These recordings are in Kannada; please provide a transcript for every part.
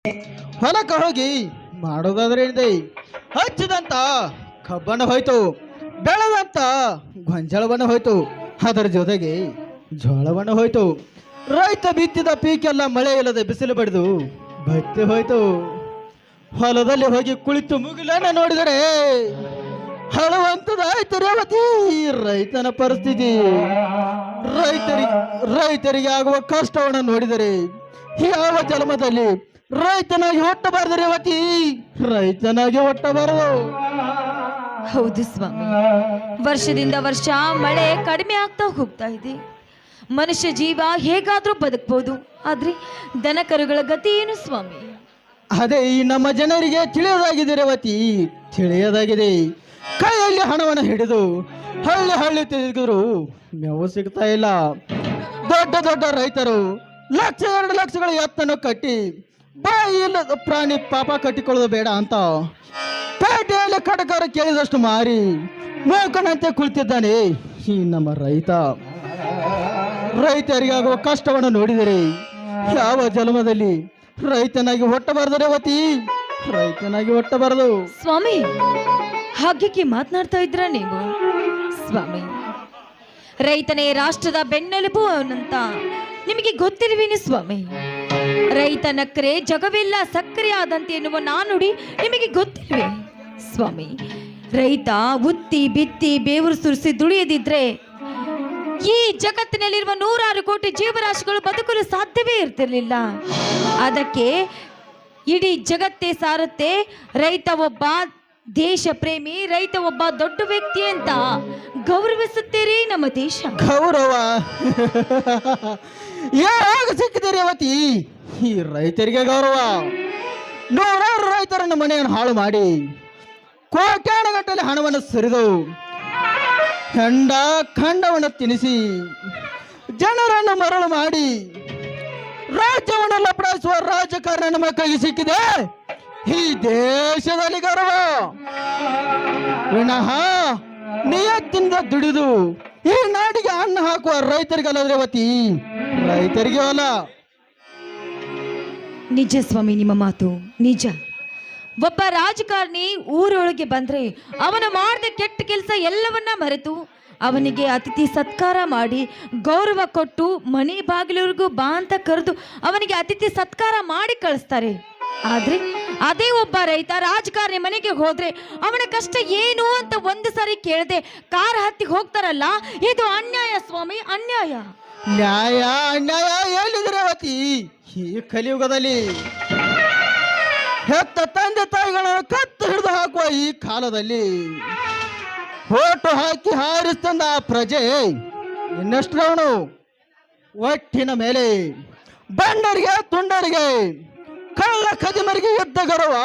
ಹೊಲಕ್ಕೆ ಹೋಗಿ ಮಾಡೋದಾದ್ರೆ ಏನಿದೆ, ಹಚ್ಚಿದಂತ ಕಬ್ಬಣ ಹೋಯ್ತು, ಬೆಳೆದಂತ ಗೊಂಜಾಳವನ್ನ ಹೋಯ್ತು, ಅದರ ಜೊತೆಗೆ ಜೋಳವನ್ನ ಹೋಯ್ತು. ರೈತ ಬಿತ್ತಿದ ಪೀಕೆಲ್ಲ ಮಳೆ ಇಲ್ಲದೆ ಬಿಸಿಲು ಬಡಿದು ಬತ್ತಿ ಹೋಯ್ತು. ಹೊಲದಲ್ಲಿ ಹೋಗಿ ಕುಳಿತು ಮುಗಿಲನ್ನ ನೋಡಿದರೆ ಹಳುವಂತದಾಯ್ತು ರೇವತಿ ರೈತನ ಪರಿಸ್ಥಿತಿ. ರೈತರಿಗೆ ಆಗುವ ಕಷ್ಟವನ್ನು ನೋಡಿದರೆ ಯಾವ ಜನ್ಮದಲ್ಲಿ ರೈತನಾಗಿ ಹುಟ್ಟಬಾರದು ರೇವತಿ, ರೈತನಾಗಿ ಹುಟ್ಟಬಾರದು. ಹೌದು ಸ್ವಾಮಿ, ವರ್ಷದಿಂದ ವರ್ಷ ಮಳೆ ಕಡಿಮೆ ಆಗ್ತಾ ಹೋಗ್ತಾ ಇದೆ. ಮನುಷ್ಯ ಜೀವ ಹೇಗಾದ್ರೂ ಬದುಕಬಹುದು, ಆದ್ರೆ ದನ ಕರುಗಳ ಗತಿ ಏನು ಸ್ವಾಮಿ? ಅದೇ ಈ ನಮ್ಮ ಜನರಿಗೆ ತಿಳಿಯದಾಗಿದೆ ರೇವತಿ, ತಿಳಿಯದಾಗಿದೆ. ಕೈಯಲ್ಲಿ ಹಣವನ್ನು ಹಿಡಿದು ಹಳ್ಳಿ ಹಳ್ಳಿ ತಿರುಗಿದ್ರು ಮೇವು ಸಿಗ್ತಾ ಇಲ್ಲ. ದೊಡ್ಡ ದೊಡ್ಡ ರೈತರು 1,00,000 2 ಲಕ್ಷಗಳ ಎತ್ತನ್ನು ಕಟ್ಟಿ ಬಾಯಿ ಇಲ್ಲದ ಪ್ರಾಣಿ ಪಾಪ ಕಟ್ಟಿಕೊಳ್ಳೋದು ಬೇಡ ಅಂತ ಪೇಟೆಯಲ್ಲಿ ಕಡಕಾರ ಕೇಳಿದಷ್ಟು ಮಾರಿ ಮೂಕನಂತೆ ಕುಳಿತಿದ್ದಾನೆ ಈ ನಮ್ಮ ರೈತ. ರೈತರಿಗಾಗುವ ಕಷ್ಟವನ್ನು ನೋಡಿದರೆ ಯಾವ ಜನ್ಮದಲ್ಲಿ ರೈತನಾಗಿ ಹುಟ್ಟಬಾರದು ರೇವತಿ, ರೈತನಾಗಿ ಹುಟ್ಟಬಾರದು. ಸ್ವಾಮಿ, ಹಾಗೆ ಮಾತನಾಡ್ತಾ ಇದ್ರ ನೀವು? ಸ್ವಾಮಿ, ರೈತನೇ ರಾಷ್ಟ್ರದ ಬೆನ್ನೆಲುಬು ಅಂತ ನಿಮಗೆ ಗೊತ್ತಿರುವೇನು ಸ್ವಾಮಿ? ರೈತ ನಕ್ಕರೆ ಜಗವೆಲ್ಲ ಸಕ್ಕರೆ ಆದಂತೆ ಎನ್ನುವ ನಾನುಡಿ ನಿಮಗೆ ಗೊತ್ತಿಲ್ವೇ ಸ್ವಾಮಿ? ರೈತ ಉತ್ತಿ ಬಿತ್ತಿ ಬೇವರು ಸುರಿಸಿ ದುಡಿಯದಿದ್ರೆ ಈ ಜಗತ್ತಿನಲ್ಲಿರುವ 100 ಕೋಟಿ ಜೀವರಾಶಿಗಳು ಬದುಕಲು ಸಾಧ್ಯವೇ ಇರ್ತಿರ್ಲಿಲ್ಲ. ಅದಕ್ಕೆ ಇಡೀ ಜಗತ್ತೇ ಸಾರುತ್ತೆ ರೈತ ಒಬ್ಬ ದೇಶ ಪ್ರೇಮಿ, ರೈತ ಒಬ್ಬ ದೊಡ್ಡ ವ್ಯಕ್ತಿ ಅಂತ ಗೌರವಿಸುತ್ತೀರಿ ನಮ್ಮ ದೇಶ. ಗೌರವ ಯಾವಾಗ ಸಿಕ್ಕಿದೆ ರೇವತಿ ಈ ರೈತರಿಗೆ ಗೌರವ? 100 ರೈತರನ್ನು ಮನೆಯನ್ನು ಹಾಳು ಮಾಡಿ ಕೋಟ್ಯಾನುಗಟ್ಟಲೆ ಹಣವನ್ನು ಸುರಿದು ಖಂಡ ಖಂಡವನ್ನು ತಿನ್ನಿಸಿ ಜನರನ್ನು ಮರಳು ಮಾಡಿ ರಾಜ್ಯವನ್ನು ಲಪಡಿಸುವ ರಾಜಕಾರಣ ನಮ್ಮ ಕೈಗೆ ಸಿಕ್ಕಿದೆ. ಈ ದೇಶದಲ್ಲಿ ಗೌರವ ವಿನಃ ನಿಯತ್ತಿನಿಂದ ದುಡಿದು ಈ ನಾಡಿಗೆ ಅನ್ನ ಹಾಕುವ ರೈತರಿಗಲ್ಲ ರೇವತಿ, ರೈತರಿಗೆ ಅಲ್ಲ. ನಿಜ ಸ್ವಾಮಿ, ನಿಮ್ಮ ಮಾತು ನಿಜ. ಒಬ್ಬ ರಾಜಕಾರಣಿ ಊರೊಳಗೆ ಬಂದ್ರೆ ಅವನು ಮಾಡಿದ ಕೆಟ್ಟ ಕೆಲಸ ಎಲ್ಲವನ್ನ ಮರೆತು ಅವನಿಗೆ ಅತಿಥಿ ಸತ್ಕಾರ ಮಾಡಿ ಗೌರವ ಕೊಟ್ಟು ಮನೆ ಬಾಗಿಲವರೆಗೂ ಬಾ ಅಂತ ಕರೆದು ಅವನಿಗೆ ಅತಿಥಿ ಸತ್ಕಾರ ಮಾಡಿ ಕಳಿಸ್ತಾರೆ. ಆದ್ರೆ ಅದೇ ಒಬ್ಬ ರೈತ ರಾಜಕಾರಣಿ ಮನೆಗೆ ಹೋದ್ರೆ ಅವನ ಕಷ್ಟ ಏನು ಅಂತ ಒಂದು ಸಾರಿ ಕೇಳದೆ ಕಾರ್ ಹತ್ತಿ ಹೋಗ್ತಾರಲ್ಲ, ಇದು ಅನ್ಯಾಯ ಸ್ವಾಮಿ, ಅನ್ಯಾಯ. ನ್ಯಾಯ ಅನ್ಯಾಯ ಎಲ್ಲಿದೆ ರೇವತಿ ಈ ಕಲಿಯುಗದಲ್ಲಿ? ಹೆತ್ತ ತಂದೆ ತಾಯಿಗಳನ್ನು ಕತ್ತು ಹಿಡಿದು ಹಾಕುವ ಈ ಕಾಲದಲ್ಲಿ ಓಟು ಹಾಕಿ ಹಾರಿಸ್ತಂದ ಆ ಪ್ರಜೆ ಇನ್ನೆಷ್ಟರವನು ಒಟ್ಟಿನ ಮೇಲೆ ಬಂಡರಿಗೆ ತುಂಡರಿಗೆ ಕಳ್ಳ ಕದಿಮರಿಗೆ ಯುದ್ಧ ಗೌರವ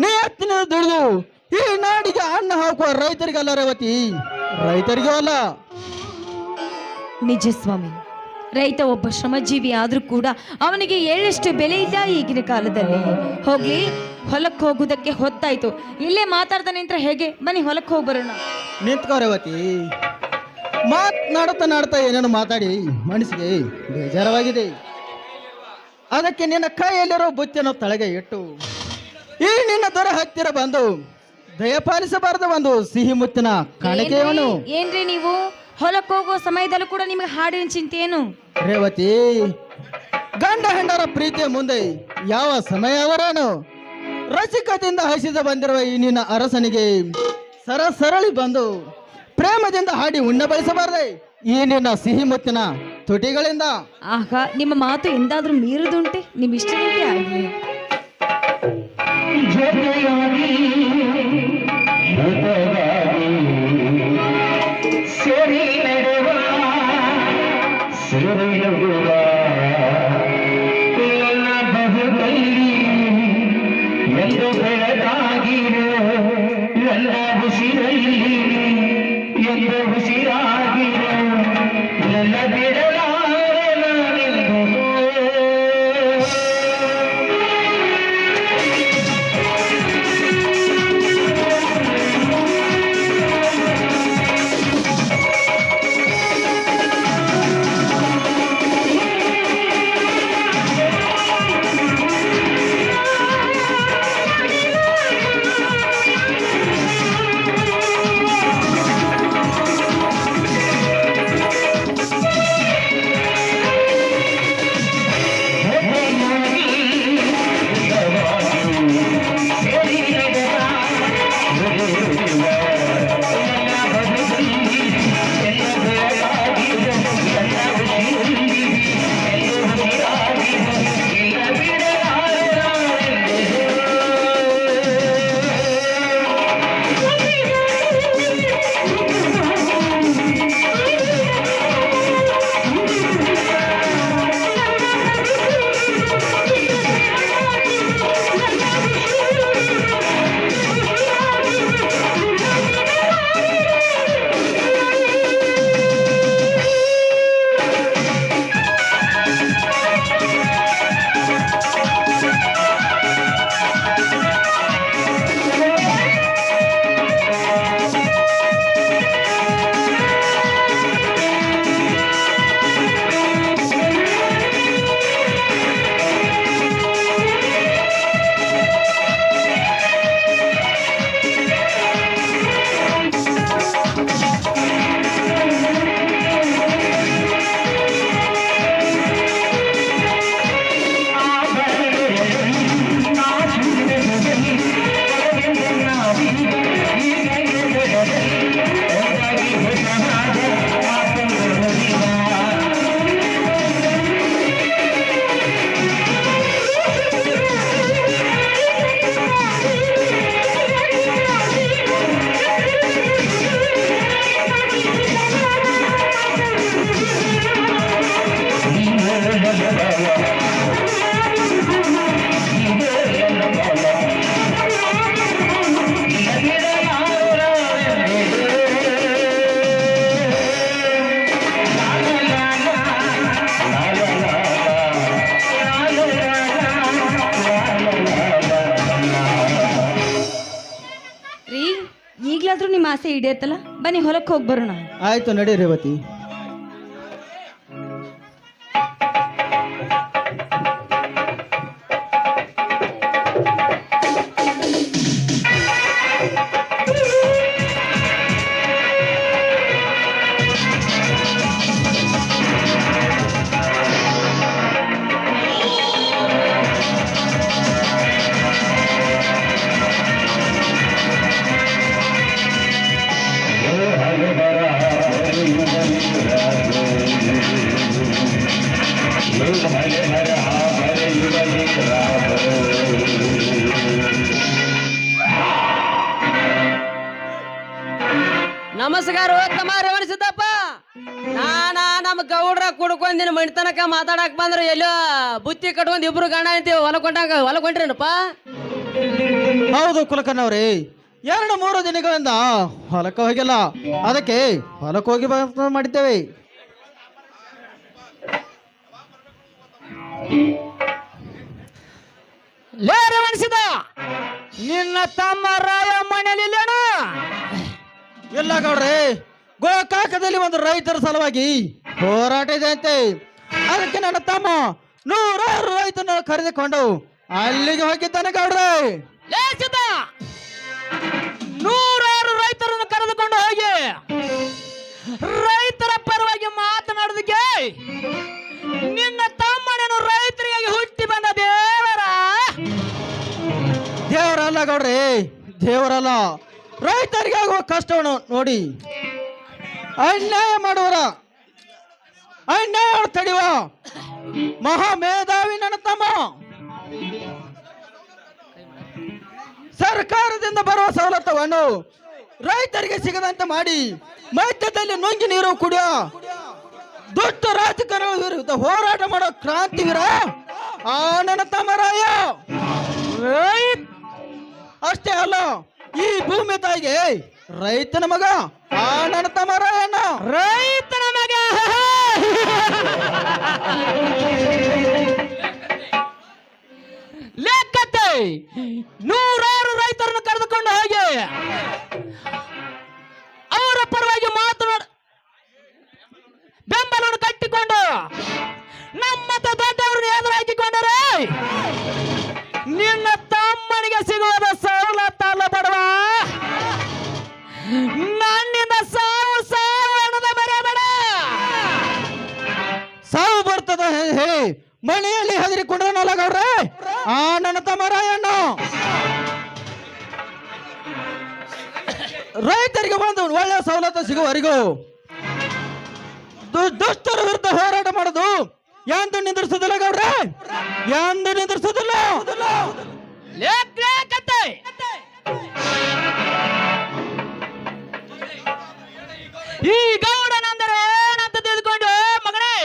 ನಿಯತ್ತಿನ ದುಡಿದು ಈ ನಾಡಿಗೆ ಅನ್ನ ಹಾಕುವ ರೈತರಿಗಲ್ಲ ರೇವತಿ, ರೈತರಿಗೂ ಅಲ್ಲ. ನಿಜ ಸ್ವಾಮಿ, ರೈತ ಒಬ್ಬ ಶ್ರಮಜೀವಿ ಆದ್ರೂ ಕೂಡ ಅವನಿಗೆ ಎಳ್ಳಷ್ಟು ಬೆಲೆ ಇಲ್ಲ ಈಗಿನ ಕಾಲದಲ್ಲಿ. ಹೋಗ್ಲಿ, ಹೊಲಕ್ಕೆ ಹೋಗುವುದಕ್ಕೆ ಹೊತ್ತಾಯ್ತು. ಇಲ್ಲೇ ಮಾತಾಡ್ತಾ ನಿಂತ್ರೆ ಹೇಗೆ? ಬನ್ನಿ ಹೊಲಕ್ಕೆ ಹೋಗಿ ಬರೋಣ. ನಿಂತ್ಕೋ ರೇವತಿ, ನಾಡ್ತಾ ಏನೇನು ಮಾತಾಡಿ ಮನಸ್ಸಿಗೆ ಬೇಜಾರವಾಗಿದೆ. ಅದಕ್ಕೆ ನಿನ್ನ ಕೈಯಲ್ಲಿರೋ ಬುತ್ತಿಯನ್ನು ತಳಗೆ ಇಟ್ಟು ಈ ನಿನ್ನ ದೊರ ಹತ್ತಿರ ಬಂದು ದಯಪಾಲಿಸಬಾರದು ಒಂದು ಸಿಹಿ ಮುತ್ತಿನ ಕಾಣಿಕೆಯವನು. ಏನ್ರಿ ನೀವು ಹೊಲಕ್ಕೆ ಹೋಗುವ ಸಮಯದಲ್ಲೂ ಕೂಡ ನಿಮಗೆ ಹಾಡಿನ ಚಿಂತೆ ಏನು? ರೇವತಿ, ಗಂಡ ಹೆಂಡರ ಪ್ರೀತಿಯ ಮುಂದೆ ಯಾವ ಸಮಯ ಅವರೇನು? ರಸಿಕತೆಯಿಂದ ಹಸಿದ ಬಂದಿರುವ ಈ ನಿನ್ನ ಅರಸನಿಗೆ ಸರಳಿ ಬಂದು ಪ್ರೇಮದಿಂದ ಹಾಡಿ ಉಣ್ಣ ಬಯಸಬಾರದೆ ಈ ನಿನ್ನ ಸಿಹಿ ಮುತ್ತಿನ ತುಟಿಗಳಿಂದ? ಆಗ ನಿಮ್ಮ ಮಾತು ಎಂದಾದ್ರೂ ಮೀರುದುಂಟೆ? ನಿಮ್ ಇಷ್ಟದಂತೆ ಆಗಲಿ. ಆಸೆ ಈಡೇರ್ತಲ್ಲ. ಬನ್ನಿ ಹೊಲಕ್ಕೆ ಹೋಗಿ ಬರೋಣ. ಆಯ್ತು ನಡಿ ರೇವತಿ. ನಮಸ್ಕಾರ ತಮ್ಮ ರೇವಣ ಸಿದ್ದಪ್ಪ. ನಮ್ಮ ಗೌಡ್ರ ಕುಡ್ಕೊಂಡ್ ನಿನ್ನ ಮಣಿತನಕ ಮಾತಾಡಕ್ ಬಂದ್ರೆ ಎಲ್ಲೋ ಬುತ್ತಿ ಕಟ್ಕೊಂಡ್ ಇಬ್ರು ಗಂಡ ಅಂತೀವಿ ಹೊಲಕೊಂಡ್ರೇನಪ್ಪ? ಹೌದು ಕುಲಕರ್ಣವ್ರಿ, 2-3 ದಿನಗಳಿಂದ ಹೊಲಕ್ಕೆ ಹೋಗಿಲ್ಲ, ಅದಕ್ಕೆ ಹೊಲಕ್ಕೆ ಹೋಗಿ ಮಾಡಿದ್ದೇವೆ. ಲೇ ರೇವಣಿಸಿದ, ನಿನ್ನ ತಮ್ಮ ರಾಯ ಮನೆಯಲ್ಲಿಲ್ಲೇನ? ಇಲ್ಲ ಗೌಡ್ರೆ, ಗೋಕಾಕದಲ್ಲಿ ಒಂದು ರೈತರ ಸಲುವಾಗಿ ಹೋರಾಟ ಇದೆ ಅಂತೆ. ಅದಕ್ಕೆ ನನ್ನ ತಮ್ಮ 100 ರೈತನ ಕರೆದುಕೊಂಡು ಅಲ್ಲಿಗೆ ಹೋಗಿದ್ದಾನೆ ಗೌಡ್ರೆ. ಲೇ ಸಿದ್ದ, 100 ರೈತರನ್ನು ಕರೆದುಕೊಂಡು ಹೋಗಿ ರೈತರ ಪರವಾಗಿ ಮಾತನಾಡೋದಕ್ಕೆ ನಿನ್ನ ತಮ್ಮನೇನು ರೈತರಿಗಾಗಿ ಹುಟ್ಟಿ ಬಂದ ದೇವರಲ್ಲ ಗೌಡ್ರೆ, ದೇವರಲ್ಲ. ರೈತರಿಗೆ ಆಗುವ ಕಷ್ಟವನ್ನು ನೋಡಿ ಅನ್ಯಾಯ ಮಾಡುವರ ಅನ್ಯಾಯ ತಡೆಯುವ ಮಹಾಮೇಧಾವಿ ನನ್ನ ತಮ್ಮ. ಸರ್ಕಾರದಿಂದ ಬರುವ ಸವಲತ್ತುವನ್ನು ರೈತರಿಗೆ ಸಿಗದಂತೆ ಮಾಡಿ ಮಧ್ಯದಲ್ಲಿ ನುಂಗಿ ನೀರು ಕುಡಿಯೋ ದುಷ್ಟ ರಾಜಕಾರಣ ವಿರುದ್ಧ ಹೋರಾಟ ಮಾಡೋ ಕ್ರಾಂತಿವೀರ ಆ ನನ್ನ ತಮ್ಮ ರಾಯ. ಅಷ್ಟೇ ಅಲ್ಲ, ಈ ಭೂಮಿ ತಾಯಿಗೆ ರೈತನ ಮಗ ಆ ನನ್ನ ತಮ್ಮ ರಾಯಣ್ಣ. ರೈತನ ಮಗ ಲೆಕ್ಕತ್ತೆ 100 ರೈತರನ್ನು ಕರೆದುಕೊಂಡು ಹೋಗಿ ಅವರ ಪರವಾಗಿ ಮಾತನಾಡ ಬೆಂಬಲವನ್ನು ಕಟ್ಟಿಕೊಂಡು ನಮ್ಮತ್ತ ದೊಡ್ಡವರನ್ನು ಎದುರು ಹಾಕಿಕೊಂಡರೆ ನಿನ್ನ ತಮ್ಮನಿಗೆ ಸಿಗುವುದ ಸವಲತ್ತಲ್ಲ ಬಡವ, ನನ್ನಿಂದ ಸಾವು ಅನ್ನೋದ ಮರೆಯಬೇಡ. ಸಾವು ಬರ್ತದ ಹೇಳಿ ಮನೆಯಲ್ಲಿ ಹೆದರಿಕೊಂಡ್ರನಲ್ಲ ಗೌಡ್ರೆ ಆ ನನ್ನ ತಮ್ಮ ರಾಯಣ್ಣ. ರೈತರಿಗೆ ಒಂದು ಒಳ್ಳೆ ಸವಲತ್ತು ಸಿಗುವವರೆಗೂ ದುಷ್ಟರ ವಿರುದ್ಧ ಹೋರಾಟ ಮಾಡೋದು ಎಂದು ನಿಂದಿರಿಸೋದಿಲ್ಲ ಗೌಡ್ರೆ, ಎಂದು ನಿಂದಿರಿಸೋದಿಲ್ಲ. ಈ ಗೌಡನಂದರೆ ಏನಂತ ತಿಳಿದುಕೊಂಡು ಮಗನೇ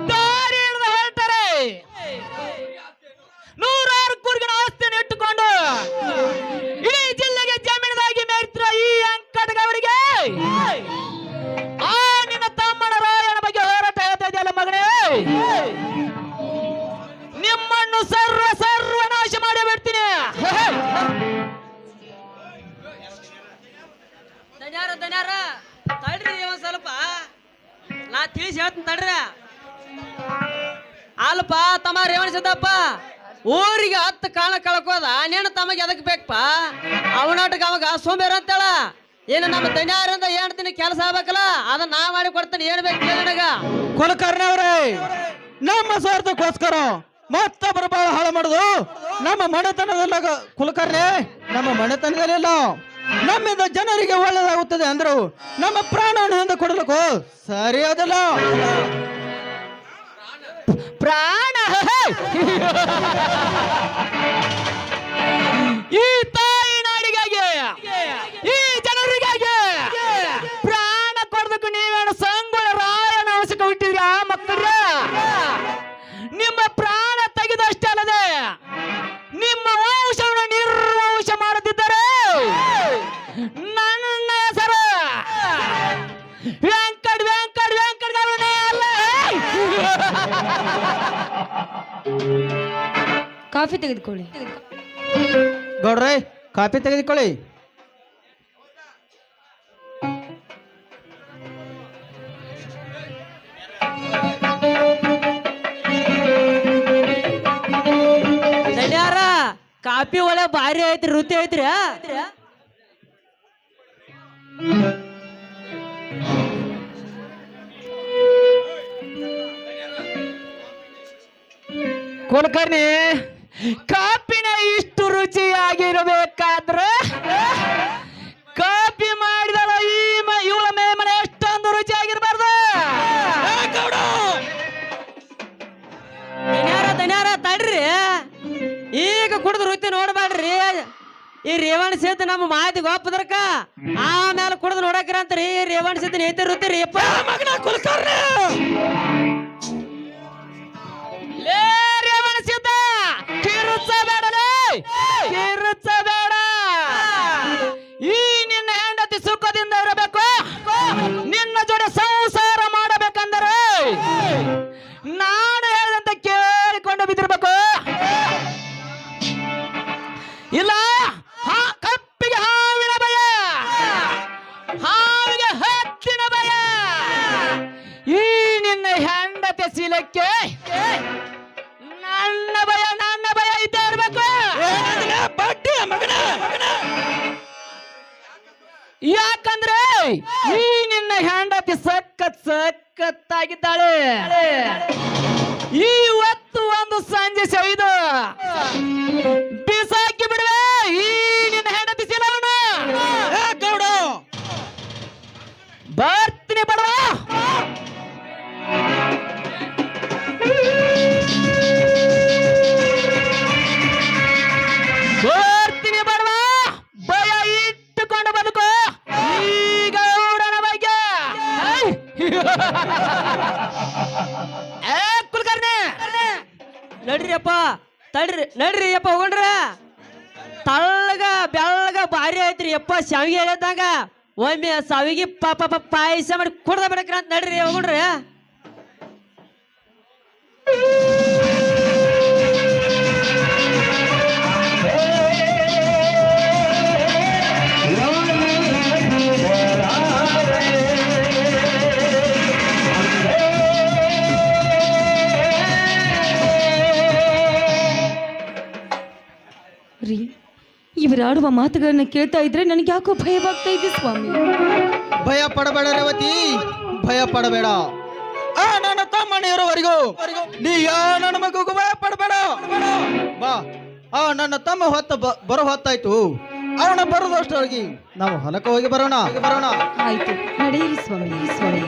ದಾರಿ ಹಿಡಿದು ಹೇಳ್ತಾರೆ. 100 ಕೂರ್ಗಿನ ಆಸ್ತಿಯನ್ನು ಇಟ್ಟುಕೊಂಡು ಇಡೀ ಜಿಲ್ಲೆಗೆ ಜಮೀನದಾಗಿ ಮೇರ್ತಿರೋ ಈ ಅಂಕಟಗವರಿಗೆ ಆ ನಿನ್ನ ತಮ್ಮನ ರಾಯನ ಬಗ್ಗೆ ಹೋರಾಟ ಹೇಳ್ತಾ ಇದೆಯಲ್ಲ ಮಗನೇ, ನಿಮ್ಮನ್ನು ಸರ್ವನಾಶ ಮಾಡಿ ಬಿಡ್ತೀನಿ. ದಣ್ಯಾರ ತಡ್ರಿ ಒಂದ್ ಸ್ವಲ್ಪ, ನಾ ತಿಳಿಸಿ ಹೇಳ್ತೀನಿ ತಡ್ರಿ. ಅಲ್ಪ ತಮ್ಮ ರೇವಣ ಸಿದ್ದಪ್ಪ, ಊರಿಗೆ 10 ಕಾಳ ಕಳ್ಕೋದ ನೇನು ತಮಗೆ ಎದಕ್ ಬೇಕಪ್ಪ? ಅವನಾಟಕ ಅವಾಗ ಸೋಂಬೇರ ಅಂತೇಳ. ಏನು ನಮ್ಮ ದಣ್ಯಾರಿಂದ ಹೇಳ್ತೀನಿ ಕೆಲಸ ಆಗ್ಬೇಕಲ್ಲ, ಅದನ್ನ ನಾ ಮಾಡಿ ಕೊಡ್ತೇನೆ. ಏನ್ ಬೇಕು ನನಗ? ಕುಲಕರ್ಣಿಯವರೇ, ನಮ್ಮ ಸ್ವಾರ್ಥಕ್ಕೋಸ್ಕರ ಮತ್ತೊಬ್ಬರ ಬಾಳ ಹಾಳು ಮಾಡುದು ನಮ್ಮ ಮನೆತನದಲ್ಲ ಕುಲಕರ್ಣಿ, ನಮ್ಮ ಮನೆತನದಲ್ಲಿಲ್ಲ. ನಮ್ಮಿಂದ ಜನರಿಗೆ ಒಳ್ಳೆಯದಾಗುತ್ತದೆ ಅಂದ್ರು ನಮ್ಮ ಪ್ರಾಣವನ್ನು ಹಿಂದೆ ಕೊಡಲಿಕ್ಕೂ ಸರಿಯಾದಲ್ಲ. ಪ್ರಾಣ ಈ ತಾಯಿ ನಾಡಿಗಾಗಿ, ಈ ಜನರಿಗಾಗಿ ಪ್ರಾಣ ಕೊಡಬೇಕು. ನೀವೇನು ಸಂಗುಳ ರಾಯನ ಅವಶ್ಯಕ ಹುಟ್ಟಿದ್ರಿ ಆ ಮಕ್ಕಳ? ನಿಮ್ಮ ಪ್ರಾಣ ತೆಗೆದಷ್ಟೇ ಅಲ್ಲದೆ ನಿಮ್ಮ ವಂಶವನ್ನು ನಿರ್ವಂಶ ಮಾಡುತ್ತಿದ್ದರೆ ನನ್ನ ಹೆಸರು ವೆಂಕಟ್ ಗೌಡನೇ ಅಲ್ಲ. ಕಾಫಿ ತೆಗೆದುಕೊಳ್ಳಿ. ಗೌಡ್ರೆ, ಕಾಫಿ ತೆಗೆದುಕೊಳ್ಳಿ. ಕಾಪಿ ಒಳ್ಳೆ ಭಾರಿ ಐತ್ರಿ, ರುಚಿ ಐತ್ರಿ. ಕುಲಕರ್ಣಿ, ಕಾಪಿನ ಇಷ್ಟು ರುಚಿಯಾಗಿರಬೇಕಾದ್ರೆ ಕಾಪಿ ಮಾಡಿದಳ ಇವಳ ಮೇಮನೆ ಎಷ್ಟೊಂದು ರುಚಿಯಾಗಿರ್ಬಾರ್ದು. ಧನ್ಯಾರ ತಡ್ರಿ, ಈಗ ಕುಡ್ದು ರುಚಿ ನೋಡ್ಬೇಡ್ರಿ. ಈ ರೇವಣ ಸೇತ ನಮ್ಮ ಮಾತಿಗೆ ಒಪ್ಪದ್ರಕ ಆಮೇಲೆ ಕುಡ್ದು ನೋಡಕ್ರಂತ್ರಿ. ರೇವಣ ಸೇತ ಐತಿ ರುಚಿ ರೀ ಅಪ್ಪ. ಮಗನ ಕುಲಕರ್ಣಿ, ಲೇ ರೇವಣ ಸಿದ್ಧ, ಕಿರುಚಬೇಡಲೇ, ಕಿರುಚಬೇಡ. ಈ ನಿನ್ನ ಹೆಂಡತಿ ಸುಖದಿಂದ ಇರಬೇಕು, ನಿನ್ನ ಜೋಡಿ ಸಂಸಾರ ಮಾಡಬೇಕಂದರೆ ನಾನು ಹೇಳಿದಂತೆ ಕೇಳಿಕೊಂಡು ಬಿದ್ದಿರ್ಬೇಕು. ಇಲ್ಲ ಕಪ್ಪಿಗೆ ಹಾವಿನ ಭಯ, ಹಾವಿಗೆ ಹತ್ತಿನ ಭಯ. ಈ ನಿನ್ನ ಹೆಂಡತಿ ಶೀಲಕ್ಕೆ ನನ್ನ ಭಯ ಇದ್ದೇ ಇರ್ಬೇಕು. ಯಾಕಂದ್ರೆ ಈ ನಿನ್ನ ಹೆಂಡತಿ ಸಖತ್ತಾಗಿದ್ದಾಳೆ. ಇವತ್ತು ಒಂದು ಸಂಜೆ ಸೈದು ಬಿಸಾಕಿ ಬಿಡುವೆ ಈ ನಿನ್ನ ಹೆಂಡತಿ ಶೀಲವನ್ನು. ಗೌಡ ಬರ್ತೀನಿ ಬಡವ. ಬರ್ತೀನಿ ಬಡವ, ಭಯ ಇಟ್ಟುಕೊಂಡು ಬದುಕು ಈಗ ಗೌಡನ ಬಗ್ಗೆ. ಕುಲಕರ್ಣಿ, ನಡ್ರಿ ಅಪ್ಪ, ನಡ್ರಿ ಅಪ್ಪ, ಹೋಗ್ರ. ತಳ್ಳಗ ಬೆಳ್ಳಗ ಭಾರಿ ಐತ್ರಿ ಅಪ್ಪ. ಶಾವಿಗೆ ಹೇಳಿದಾಗ ಒಮ್ಮೆ ಸಾವಿಗೆ ಪಾಯಸ ಮಾಡಿ ಕುಡ್ದ ಬಿಡಕ್ರ ಅಂತ. ನಡ್ರಿ ಹೋಗ್ರಿ. ರೀ, ಇವರಾಡುವ ಮಾತುಗಳನ್ನ ಕೇಳ್ತಾ ಇದ್ರೆ ನನಗೆ ಯಾಕೋ ಭಯವಾಗ್ತಾ ಇದೆ ಸ್ವಾಮಿ. ಭಯ ಪಡಬೇಡ ರೇವತಿ, ಭಯ ಪಡಬೇಡ. ನನ್ನ ತಮ್ಮನ ಇರೋವರೆಗೂ ನೀ ನನ್ನ ಮಗುಗೂ ಭಯ ಪಡಬೇಡ. ಬಾ, ನನ್ನ ತಮ್ಮ ಬರೋ ಹೊತ್ತಾಯ್ತು. ಅವನ ಬರೋದಷ್ಟೊಳಗೆ ನಾವು ಹೊಲಕ್ಕೆ ಹೋಗಿ ಬರೋಣ. ಆಯ್ತು, ನಡೆಯಿರಿ ಸ್ವಾಮಿ, ಸ್ವಾಮಿ.